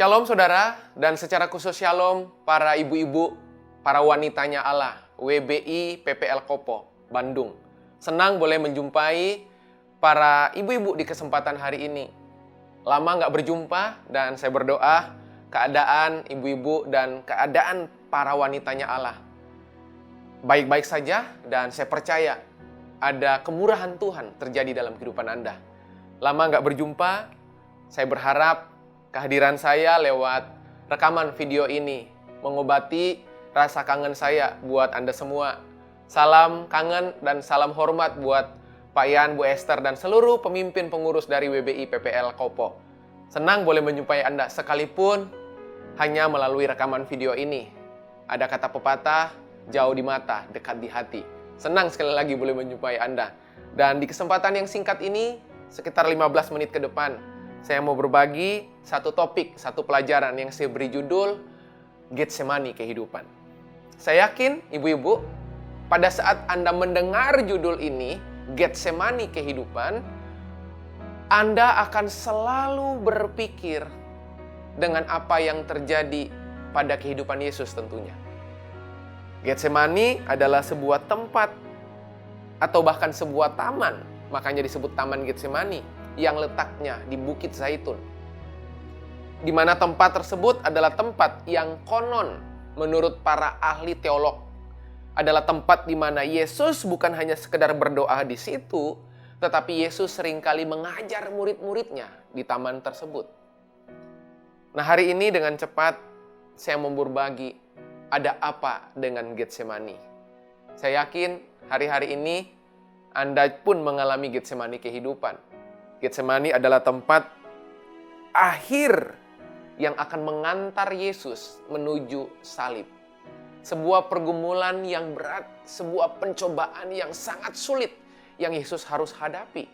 Shalom saudara, dan secara khusus shalom para ibu-ibu, para wanitanya Allah, WBI PPL Kopo, Bandung. Senang boleh menjumpai para ibu-ibu di kesempatan hari ini. Lama nggak berjumpa dan saya berdoa keadaan ibu-ibu dan keadaan para wanitanya Allah baik-baik saja, dan saya percaya ada kemurahan Tuhan terjadi dalam kehidupan Anda. Lama nggak berjumpa, saya berharap kehadiran saya lewat rekaman video ini mengobati rasa kangen saya buat Anda semua. Salam kangen dan salam hormat buat Pak Yan, Bu Esther, dan seluruh pemimpin pengurus dari WBI PPL Kopo. Senang boleh menjumpai Anda sekalipun hanya melalui rekaman video ini. Ada kata pepatah, jauh di mata, dekat di hati. Senang sekali lagi boleh menjumpai Anda. Dan di kesempatan yang singkat ini, sekitar 15 menit ke depan, saya mau berbagi satu topik, satu pelajaran yang saya beri judul Getsemani Kehidupan. Saya yakin ibu-ibu, pada saat Anda mendengar judul ini, Getsemani Kehidupan, Anda akan selalu berpikir dengan apa yang terjadi pada kehidupan Yesus tentunya. Getsemani adalah sebuah tempat atau bahkan sebuah taman, makanya disebut Taman Getsemani, yang letaknya di Bukit Zaitun. Di mana tempat tersebut adalah tempat yang konon menurut para ahli teolog adalah tempat di mana Yesus bukan hanya sekedar berdoa di situ, tetapi Yesus seringkali mengajar murid-muridnya di taman tersebut. Nah, hari ini dengan cepat saya mau berbagi ada apa dengan Getsemani. Saya yakin hari-hari ini Anda pun mengalami Getsemani kehidupan. Getsemani adalah tempat akhir yang akan mengantar Yesus menuju salib. Sebuah pergumulan yang berat, sebuah pencobaan yang sangat sulit yang Yesus harus hadapi.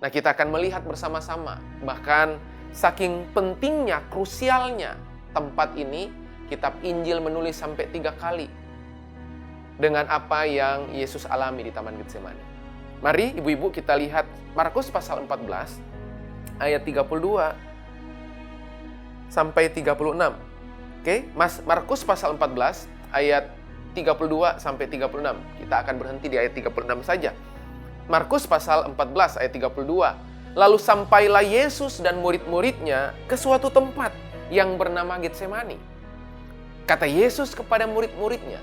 Nah, kita akan melihat bersama-sama, bahkan saking pentingnya, krusialnya tempat ini, kitab Injil menulis sampai 3 kali dengan apa yang Yesus alami di Taman Getsemani. Mari ibu-ibu kita lihat Markus pasal 14 ayat 32 sampai 36. Oke, Markus pasal 14 ayat 32 sampai 36. Kita akan berhenti di ayat 36 saja. Markus pasal 14 ayat 32. Lalu sampailah Yesus dan murid-muridnya ke suatu tempat yang bernama Getsemani. Kata Yesus kepada murid-muridnya,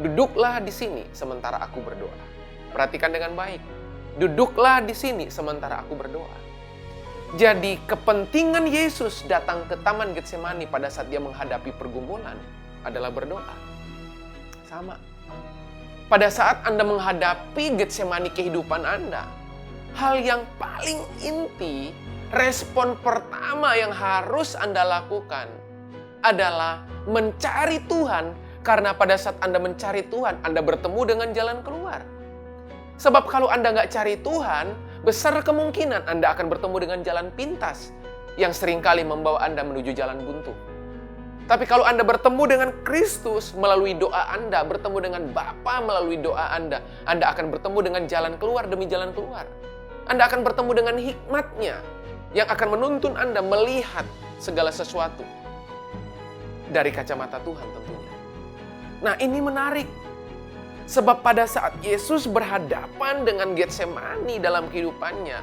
"Duduklah di sini sementara aku berdoa." Perhatikan dengan baik. Duduklah di sini sementara aku berdoa. Jadi kepentingan Yesus datang ke Taman Getsemani pada saat dia menghadapi pergumulan adalah berdoa. Sama. Pada saat Anda menghadapi Getsemani kehidupan Anda, hal yang paling inti, respon pertama yang harus Anda lakukan adalah mencari Tuhan, karena pada saat Anda mencari Tuhan, Anda bertemu dengan jalan keluar. Sebab kalau Anda nggak cari Tuhan, besar kemungkinan Anda akan bertemu dengan jalan pintas yang seringkali membawa Anda menuju jalan buntu. Tapi kalau Anda bertemu dengan Kristus melalui doa Anda, bertemu dengan Bapa melalui doa Anda akan bertemu dengan jalan keluar demi jalan keluar. Anda akan bertemu dengan hikmat-Nya yang akan menuntun Anda melihat segala sesuatu dari kacamata Tuhan tentunya. Nah, ini menarik. Sebab pada saat Yesus berhadapan dengan Getsemani dalam kehidupannya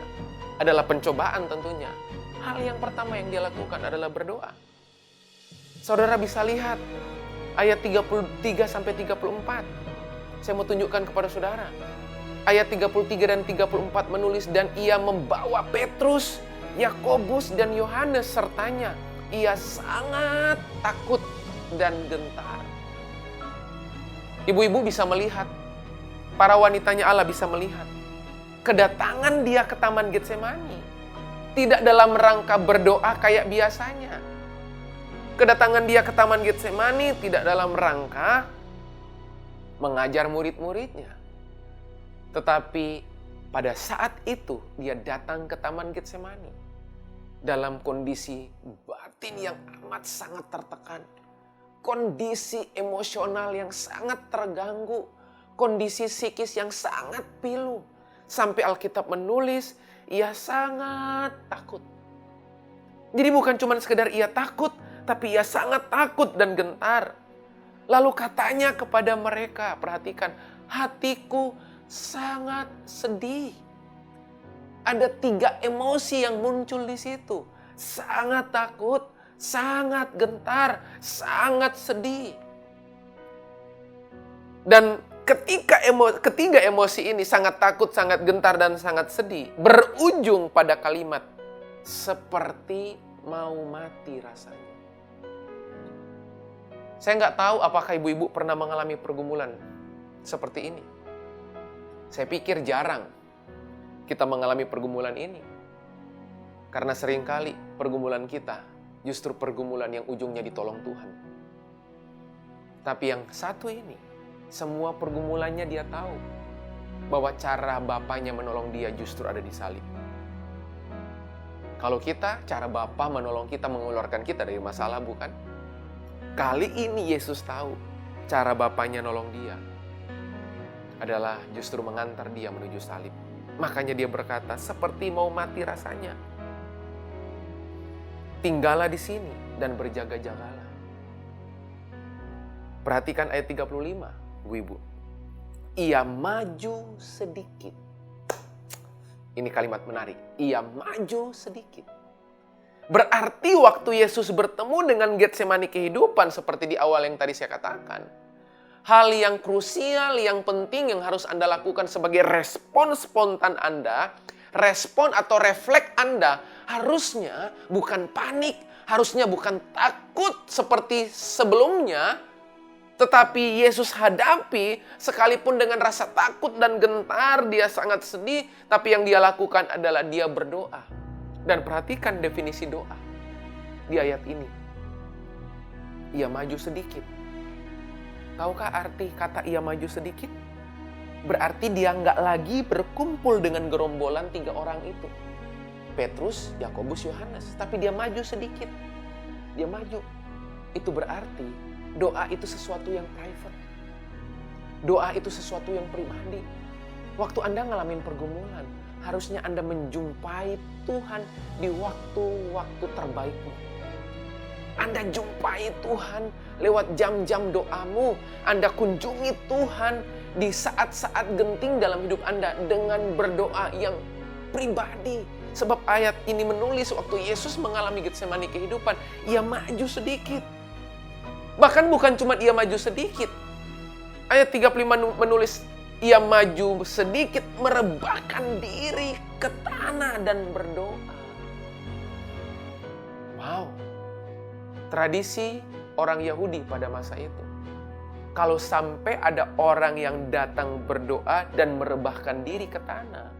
adalah pencobaan tentunya. Hal yang pertama yang dia lakukan adalah berdoa. Saudara bisa lihat ayat 33 sampai 34. Saya mau tunjukkan kepada saudara. Ayat 33 dan 34 menulis, "Dan ia membawa Petrus, Yakobus dan Yohanes sertanya. Ia sangat takut dan gentar." Ibu-ibu bisa melihat, para wanitanya Allah bisa melihat, kedatangan dia ke Taman Getsemani tidak dalam rangka berdoa kayak biasanya. Kedatangan dia ke Taman Getsemani tidak dalam rangka mengajar murid-muridnya. Tetapi pada saat itu dia datang ke Taman Getsemani dalam kondisi batin yang amat sangat tertekan, kondisi emosional yang sangat terganggu, kondisi psikis yang sangat pilu. Sampai Alkitab menulis, ia sangat takut. Jadi bukan cuma sekedar ia takut, tapi ia sangat takut dan gentar. Lalu katanya kepada mereka, perhatikan, hatiku sangat sedih. Ada 3 emosi yang muncul di situ. Sangat takut, sangat gentar, sangat sedih. Dan ketiga emosi ini, sangat takut, sangat gentar, dan sangat sedih, berujung pada kalimat, seperti mau mati rasanya. Saya nggak tahu apakah ibu-ibu pernah mengalami pergumulan seperti ini. Saya pikir jarang kita mengalami pergumulan ini. Karena seringkali pergumulan kita justru pergumulan yang ujungnya ditolong Tuhan. Tapi yang satu ini, semua pergumulannya dia tahu bahwa cara Bapaknya menolong dia justru ada di salib. Kalau kita, cara Bapa menolong kita, mengeluarkan kita dari masalah, bukan? Kali ini Yesus tahu cara Bapaknya nolong dia adalah justru mengantar dia menuju salib. Makanya dia berkata, seperti mau mati rasanya. Tinggallah di sini dan berjaga-jagalah. Perhatikan ayat 35, ibu-ibu. Ia maju sedikit. Ini kalimat menarik. Ia maju sedikit. Berarti waktu Yesus bertemu dengan Getsemani kehidupan seperti di awal yang tadi saya katakan, hal yang krusial, yang penting yang harus Anda lakukan sebagai respon spontan Anda, respon atau refleks Anda, harusnya bukan panik, harusnya bukan takut seperti sebelumnya, tetapi Yesus hadapi sekalipun dengan rasa takut dan gentar, dia sangat sedih, tapi yang dia lakukan adalah dia berdoa. Dan perhatikan definisi doa di ayat ini. Ia maju sedikit. Tahukah arti kata ia maju sedikit? Berarti dia nggak lagi berkumpul dengan gerombolan 3 orang itu. Petrus, Yakobus, Yohanes. Tapi dia maju sedikit. Dia maju. Itu berarti doa itu sesuatu yang private. Doa itu sesuatu yang pribadi. Waktu Anda ngalamin pergumulan, harusnya Anda menjumpai Tuhan di waktu-waktu terbaikmu. Anda jumpai Tuhan lewat jam-jam doamu. Anda kunjungi Tuhan di saat-saat genting dalam hidup Anda dengan berdoa yang pribadi. Sebab ayat ini menulis waktu Yesus mengalami Getsemani kehidupan, ia maju sedikit. Bahkan bukan cuma ia maju sedikit. Ayat 35 menulis, ia maju sedikit, merebahkan diri ke tanah dan berdoa. Wow. Tradisi orang Yahudi pada masa itu. Kalau sampai ada orang yang datang berdoa dan merebahkan diri ke tanah,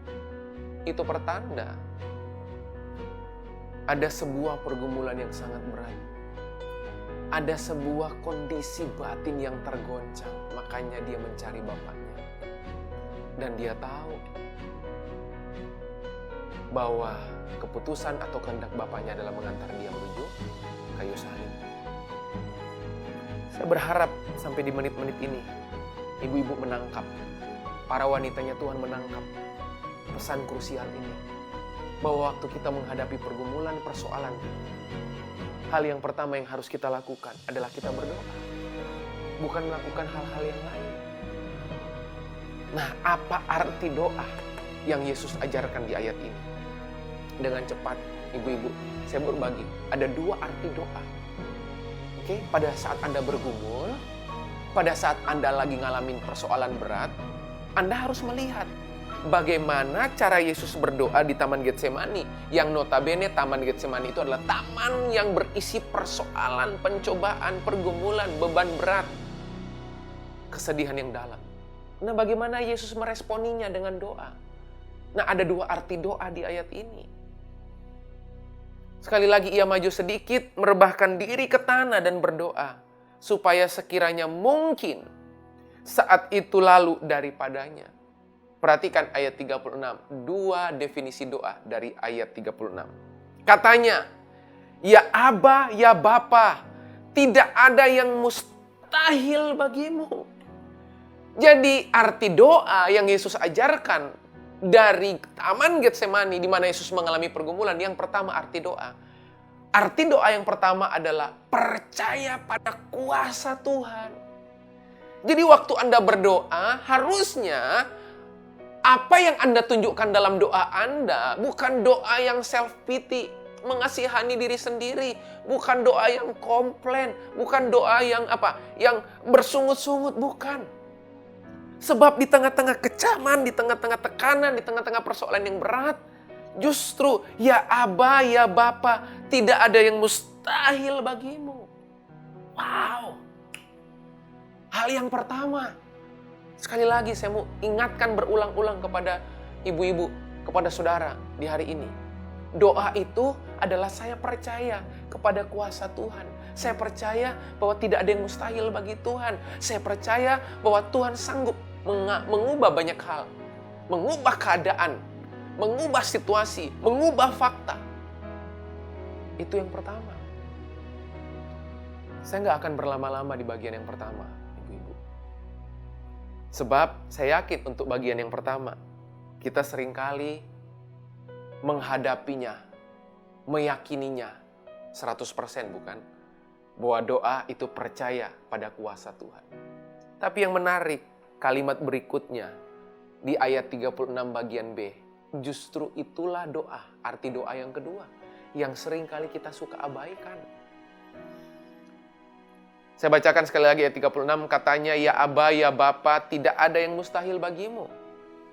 itu pertanda ada sebuah pergumulan yang sangat berat. Ada sebuah kondisi batin yang tergoncang. Makanya dia mencari Bapaknya. Dan dia tahu bahwa keputusan atau kehendak Bapaknya adalah mengantar dia menuju kayu salib. Saya berharap sampai di menit-menit ini, ibu-ibu menangkap, para wanitanya Tuhan menangkap pesan krusial ini. Bahwa waktu kita menghadapi pergumulan, persoalan, hal yang pertama yang harus kita lakukan adalah kita berdoa. Bukan melakukan hal-hal yang lain. Nah, apa arti doa yang Yesus ajarkan di ayat ini? Dengan cepat, ibu-ibu, saya berbagi. Ada 2 arti doa. Oke, pada saat Anda bergumul, pada saat Anda lagi ngalamin persoalan berat, Anda harus melihat bagaimana cara Yesus berdoa di Taman Getsemani. Yang notabene Taman Getsemani itu adalah taman yang berisi persoalan, pencobaan, pergumulan, beban berat, kesedihan yang dalam. Nah, bagaimana Yesus meresponinya dengan doa? Nah, ada 2 arti doa di ayat ini. Sekali lagi, ia maju sedikit, merebahkan diri ke tanah dan berdoa, supaya sekiranya mungkin saat itu lalu daripadanya. Perhatikan ayat 36, 2 definisi doa dari ayat 36. Katanya, ya Aba, ya Bapa, tidak ada yang mustahil bagimu. Jadi arti doa yang Yesus ajarkan dari Taman Getsemani di mana Yesus mengalami pergumulan, yang pertama arti doa, Arti doa yang pertama adalah percaya pada kuasa Tuhan. Jadi waktu Anda berdoa, harusnya apa yang Anda tunjukkan dalam doa Anda bukan doa yang self-pity, mengasihani diri sendiri, bukan doa yang komplain, bukan doa yang yang bersungut-sungut, bukan. Sebab di tengah-tengah kecaman, di tengah-tengah tekanan, di tengah-tengah persoalan yang berat, justru ya Aba, ya Bapa, tidak ada yang mustahil bagimu. Wow. Hal yang pertama, sekali lagi saya mau ingatkan berulang-ulang kepada ibu-ibu, kepada saudara di hari ini. Doa itu adalah saya percaya kepada kuasa Tuhan. Saya percaya bahwa tidak ada yang mustahil bagi Tuhan. Saya percaya bahwa Tuhan sanggup mengubah banyak hal. Mengubah keadaan, mengubah situasi, mengubah fakta. Itu yang pertama. Saya nggak akan berlama-lama di bagian yang pertama, ibu-ibu. Sebab saya yakin untuk bagian yang pertama, kita seringkali menghadapinya, meyakininya 100% bukan? Bahwa doa itu percaya pada kuasa Tuhan. Tapi yang menarik, kalimat berikutnya di ayat 36 bagian B, justru itulah doa, arti doa yang kedua, yang seringkali kita suka abaikan. Saya bacakan sekali lagi ayat 36, katanya, ya Aba, ya Bapa, tidak ada yang mustahil bagimu.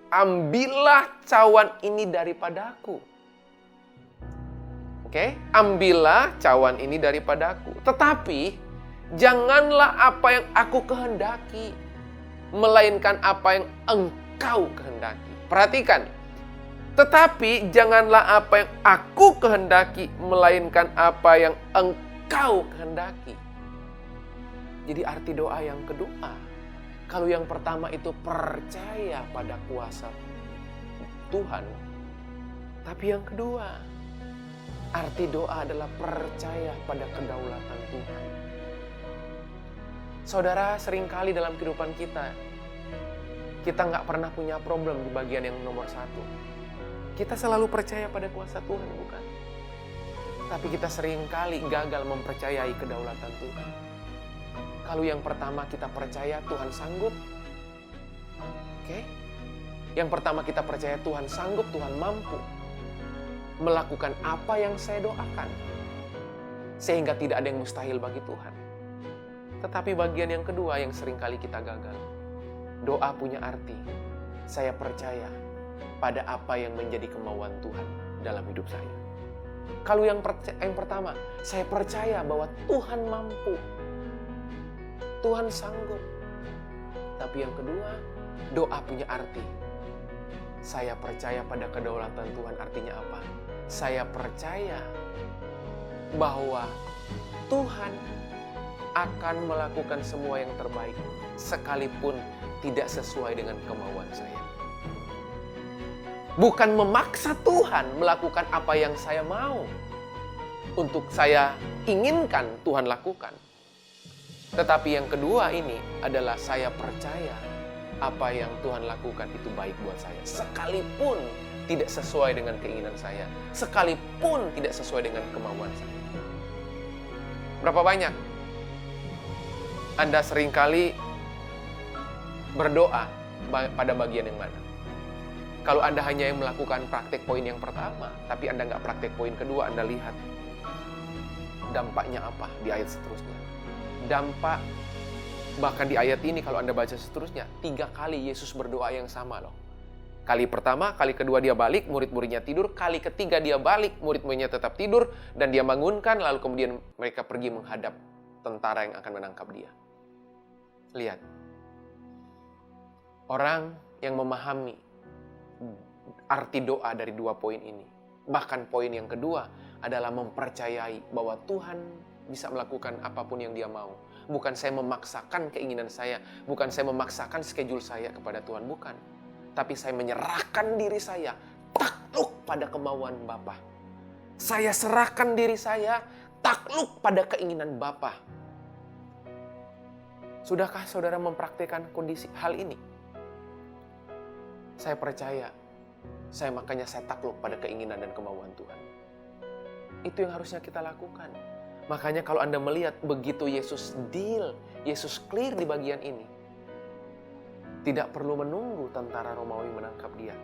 Ambillah cawan ini daripadaku. Oke, ambillah cawan ini daripadaku. Tetapi, janganlah apa yang aku kehendaki, melainkan apa yang engkau kehendaki. Perhatikan, tetapi janganlah apa yang aku kehendaki, melainkan apa yang engkau kehendaki. Jadi arti doa yang kedua, kalau yang pertama itu percaya pada kuasa Tuhan, tapi yang kedua, arti doa adalah percaya pada kedaulatan Tuhan. Saudara, seringkali dalam kehidupan kita nggak pernah punya problem di bagian yang nomor satu. Kita selalu percaya pada kuasa Tuhan, bukan? Tapi kita seringkali gagal mempercayai kedaulatan Tuhan. Kalau yang pertama kita percaya Tuhan sanggup. Oke? Yang pertama kita percaya Tuhan sanggup, Tuhan mampu melakukan apa yang saya doakan. Sehingga tidak ada yang mustahil bagi Tuhan. Tetapi bagian yang kedua yang seringkali kita gagal. Doa punya arti, saya percaya pada apa yang menjadi kemauan Tuhan dalam hidup saya. Kalau yang pertama, saya percaya bahwa Tuhan mampu. Tuhan sanggup. Tapi yang kedua, doa punya arti. Saya percaya pada kedaulatan Tuhan, artinya apa? Saya percaya bahwa Tuhan akan melakukan semua yang terbaik, sekalipun tidak sesuai dengan kemauan saya. Bukan memaksa Tuhan melakukan apa yang saya mau, untuk saya inginkan Tuhan lakukan. Tetapi yang kedua ini adalah saya percaya apa yang Tuhan lakukan itu baik buat saya. Sekalipun tidak sesuai dengan keinginan saya. Sekalipun tidak sesuai dengan kemauan saya. Berapa banyak Anda seringkali berdoa pada bagian yang mana? Kalau Anda hanya yang melakukan praktek poin yang pertama, tapi Anda nggak praktek poin kedua, Anda lihat dampaknya apa di ayat seterusnya. Dampak, bahkan di ayat ini kalau Anda baca seterusnya, 3 kali Yesus berdoa yang sama loh. Kali pertama, kali kedua dia balik, murid-muridnya tidur. Kali ketiga dia balik, murid-muridnya tetap tidur. Dan dia bangunkan, lalu kemudian mereka pergi menghadap tentara yang akan menangkap dia. Lihat. Orang yang memahami arti doa dari 2 poin ini. Bahkan poin yang kedua adalah mempercayai bahwa Tuhan bisa melakukan apapun yang dia mau. Bukan saya memaksakan keinginan saya. Bukan saya memaksakan schedule saya kepada Tuhan. Bukan. Tapi saya menyerahkan diri saya takluk pada kemauan Bapa. Saya serahkan diri saya takluk pada keinginan Bapa. Sudahkah saudara mempraktikkan kondisi hal ini? Saya percaya. Makanya saya takluk pada keinginan dan kemauan Tuhan. Itu yang harusnya kita lakukan. Makanya kalau Anda melihat begitu Yesus deal, Yesus clear di bagian ini, tidak perlu menunggu tentara Romawi menangkap dia.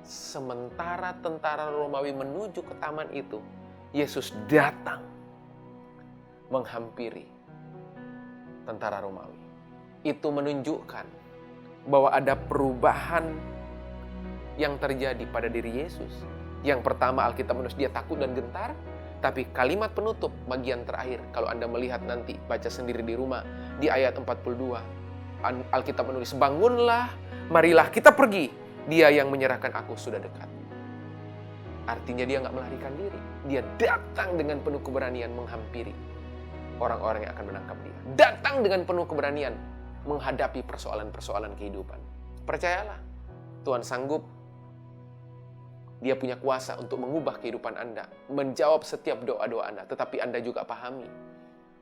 Sementara tentara Romawi menuju ke taman itu, Yesus datang menghampiri tentara Romawi. Itu menunjukkan bahwa ada perubahan yang terjadi pada diri Yesus. Yang pertama, Alkitab menulis dia takut dan gentar. Tapi kalimat penutup bagian terakhir, kalau Anda melihat nanti, baca sendiri di rumah, di ayat 42, Alkitab menulis, bangunlah, marilah kita pergi. Dia yang menyerahkan aku sudah dekat. Artinya dia nggak melarikan diri. Dia datang dengan penuh keberanian menghampiri orang-orang yang akan menangkap dia. Datang dengan penuh keberanian menghadapi persoalan-persoalan kehidupan. Percayalah, Tuhan sanggup. Dia punya kuasa untuk mengubah kehidupan Anda, menjawab setiap doa-doa Anda. Tetapi Anda juga pahami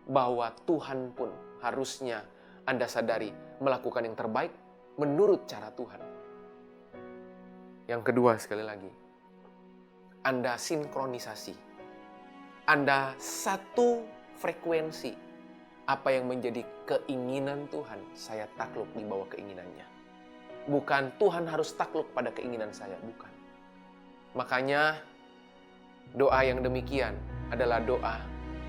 bahwa Tuhan pun harusnya Anda sadari melakukan yang terbaik menurut cara Tuhan. Yang kedua, sekali lagi, Anda sinkronisasi. Anda satu frekuensi. Apa yang menjadi keinginan Tuhan, saya takluk di bawah keinginannya. Bukan Tuhan harus takluk pada keinginan saya, bukan. Makanya doa yang demikian adalah doa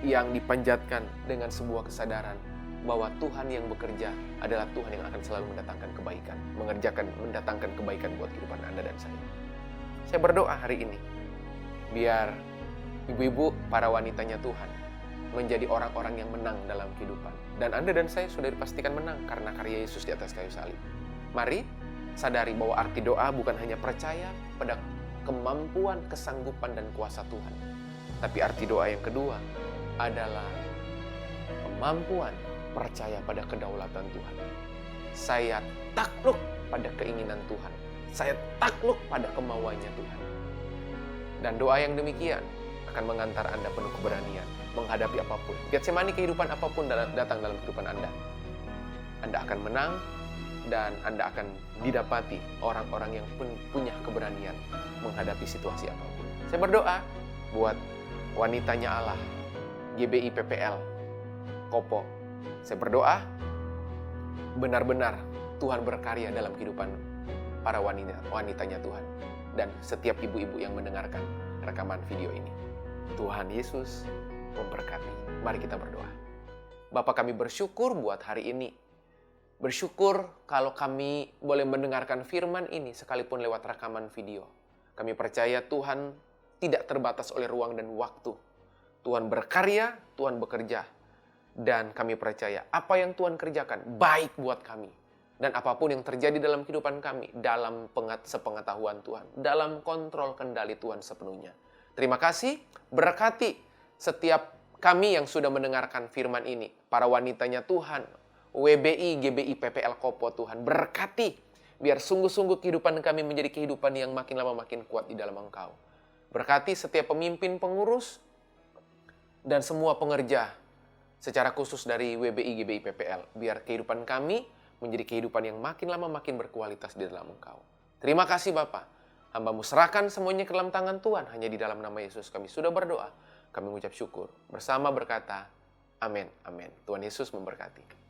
yang dipanjatkan dengan sebuah kesadaran bahwa Tuhan yang bekerja adalah Tuhan yang akan selalu mendatangkan kebaikan, mendatangkan kebaikan buat kehidupan Anda dan saya. Saya berdoa hari ini, biar ibu-ibu, para wanitanya Tuhan, menjadi orang-orang yang menang dalam kehidupan. Dan Anda dan saya sudah dipastikan menang karena karya Yesus di atas kayu salib. Mari sadari bahwa arti doa bukan hanya percaya pada kemampuan, kesanggupan, dan kuasa Tuhan. Tapi arti doa yang kedua adalah kemampuan percaya pada kedaulatan Tuhan. Saya takluk pada keinginan Tuhan. Saya takluk pada kemauannya Tuhan. Dan doa yang demikian akan mengantar Anda penuh keberanian menghadapi apapun. Getsemani kehidupan apapun datang dalam kehidupan Anda. Anda akan menang dan Anda akan didapati orang-orang yang punya keberanian menghadapi situasi apapun. Saya berdoa buat wanitanya Allah, GBI PPL, Kopo. Saya berdoa benar-benar Tuhan berkarya dalam kehidupan para wanitanya Tuhan. Dan setiap ibu-ibu yang mendengarkan rekaman video ini. Tuhan Yesus memberkati. Mari kita berdoa. Bapa, kami bersyukur buat hari ini. Bersyukur kalau kami boleh mendengarkan firman ini sekalipun lewat rekaman video. Kami percaya Tuhan tidak terbatas oleh ruang dan waktu. Tuhan berkarya, Tuhan bekerja. Dan kami percaya apa yang Tuhan kerjakan baik buat kami. Dan apapun yang terjadi dalam kehidupan kami, dalam sepengetahuan Tuhan, dalam kontrol kendali Tuhan sepenuhnya. Terima kasih, berkati setiap kami yang sudah mendengarkan firman ini. Para wanitanya Tuhan, WBI, GBI, PPL, Kopo Tuhan, berkati. Biar sungguh-sungguh kehidupan kami menjadi kehidupan yang makin lama makin kuat di dalam Engkau. Berkati setiap pemimpin, pengurus, dan semua pengerja, secara khusus dari WBI, GBI, PPL. Biar kehidupan kami menjadi kehidupan yang makin lama makin berkualitas di dalam Engkau. Terima kasih Bapa. Hamba-Mu serahkan semuanya ke dalam tangan Tuhan. Hanya di dalam nama Yesus kami sudah berdoa. Kami mengucap syukur. Bersama berkata, amin, amin. Tuhan Yesus memberkati.